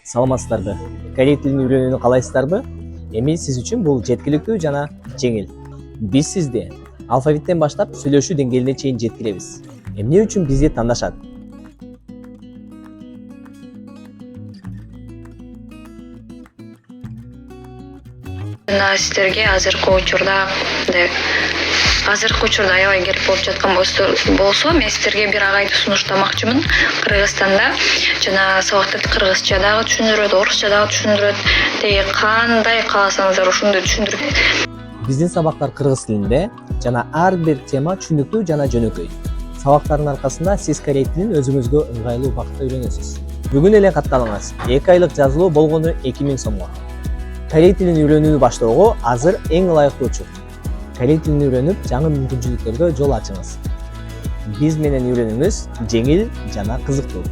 Саламатсыздарбы? Корей тилин үйрөнүүнү каалайсыздарбы? Эми сиз үчүн бул жеткиликтүү жана жеңил. Биз сизди алфавиттен баштап сүйлөшүү деңгээлине чейин жеткиребиз. Эмне үчүн бизди тандашат? Сиздерге азыркы учурда аябай керек болуп жаткан болсо, мен сиздерге бир агайды сунуштамакчымын. Кыргызстанда жана сабактарды кыргызча дагы түшүндүрөт, орусча дагы түшүндүрөт. Теги кандай кааласаңыздар ошондой түшүндүрөт. Биздин сабактар кыргыз тилинде жана ар бир тема түшүнүктүү жана жөнөкөй. Сабактардын аркасында сиз корей тилин өзүңүзгө ыңгайлуу убакытта үйрөнөсүз. Бүгүн эле катталыңыз. 2 айлык жазылуу болгону 2000 сомго. Корей тилин үйрөнүүнү баштоого азыр эң ылайыктуу учур. Корей тилин үйрөнүп, жаңы мүмкүнчүлүктөргө жол ачыңыз. Биз менен үйрөнүңүз жеңил жана кызыктуу.